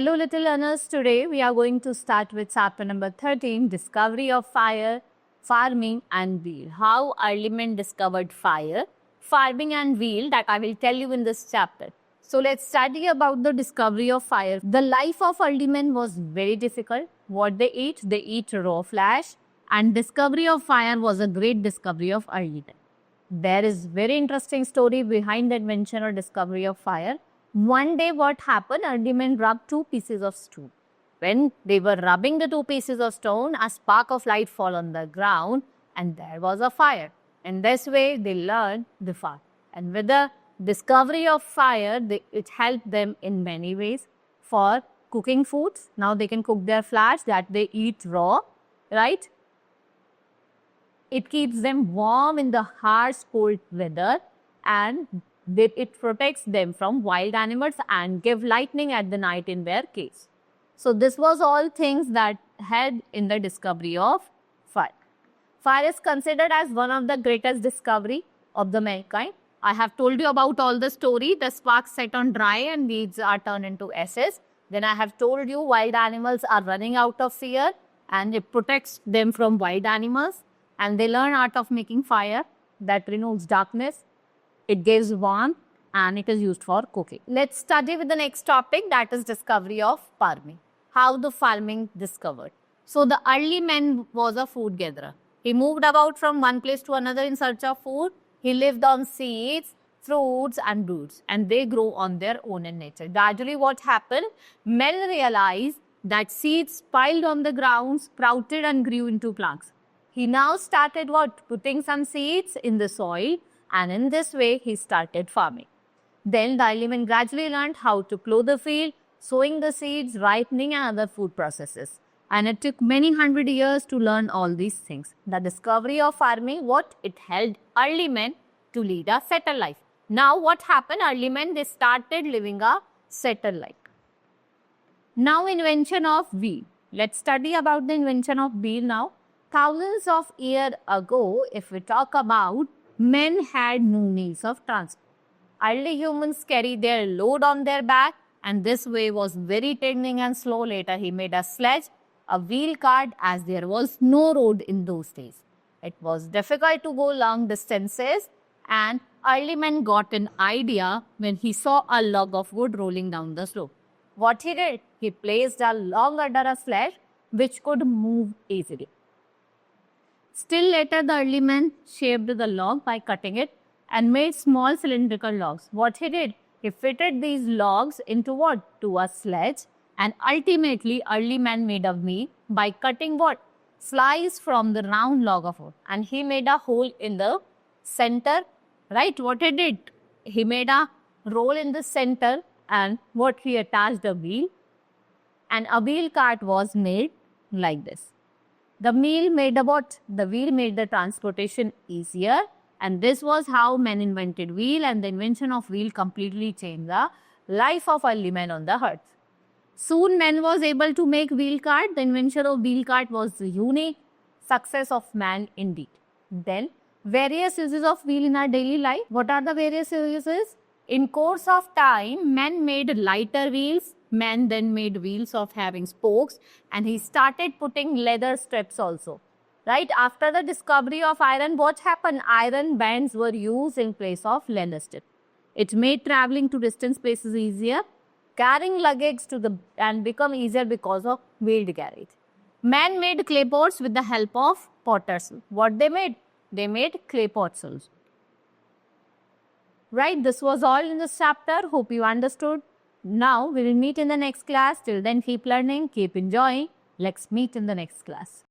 Hello little learners, today we are going to start with chapter number 13, Discovery of Fire, Farming and Wheel. How early men discovered fire, farming and wheel, that I will tell you in this chapter. So let's study about the discovery of fire. The life of early men was very difficult. What they eat raw flesh, and discovery of fire was a great discovery of early men. There is very interesting story behind the invention or discovery of fire. One day what happened, early men rubbed two pieces of stone. When they were rubbing the two pieces of stone, a spark of light fell on the ground and there was a fire. In this way, they learned the fire. And with the discovery of fire, it helped them in many ways for cooking foods. Now they can cook their flesh that they eat raw, right? It keeps them warm in the harsh cold weather and it protects them from wild animals and give lightning at the night in their case. So this was all things that had in the discovery of fire. Fire is considered as one of the greatest discovery of the mankind. I have told you about all the story. The sparks set on dry and weeds are turned into ashes. Then I have told you wild animals are running out of fear and it protects them from wild animals. And they learn art of making fire that removes darkness. It gives warmth and it is used for cooking. Let's study with the next topic, that is discovery of farming. How the farming discovered. So the early man was a food gatherer. He moved about from one place to another in search of food. He lived on seeds, fruits and roots, and they grow on their own in nature. Gradually what happened? Men realized that seeds piled on the ground sprouted and grew into plants. He now started what? Putting some seeds in the soil, and in this way he started farming. Then the early men gradually learned how to plow the field, sowing the seeds, ripening and other food processes. And it took many hundred years to learn all these things. The discovery of farming, what? It helped early men to lead a settled life. Now what happened? Early men, they started living a settled life. Now invention of wheel. Let's study about the invention of wheel now. Thousands of years ago, if we talk about, men had no means of transport. Early humans carried their load on their back and this way was very tedious and slow. Later he made a sledge, a wheel cart, as there was no road in those days. It was difficult to go long distances and early man got an idea when he saw a log of wood rolling down the slope. What he did? He placed a log under a sledge which could move easily. Still later, the early man shaped the log by cutting it and made small cylindrical logs. What he did? He fitted these logs into what? To a sledge, and ultimately early man made a wheel by cutting what? Slice from the round log of wood, and he made a hole in the center, right? What he did? He made a roll in the center and what he attached the wheel, and a wheel cart was made like this. The wheel made the transportation easier, and this was how men invented wheel, and the invention of wheel completely changed the life of early men on the earth. Soon men was able to make wheel cart. The invention of wheel cart was the unique success of man indeed. Then various uses of wheel in our daily life. What are the various uses? In course of time, men made lighter wheels. Men then made wheels of having spokes, and he started putting leather strips also. Right after the discovery of iron, what happened? Iron bands were used in place of leather strips. It made traveling to distant places easier, carrying luggage and become easier because of wheeled carriage. Men made clay pots with the help of potters. What they made? They made clay pots also. Right, this was all in this chapter. Hope you understood. Now we will meet in the next class. Till then, keep learning, keep enjoying. Let's meet in the next class.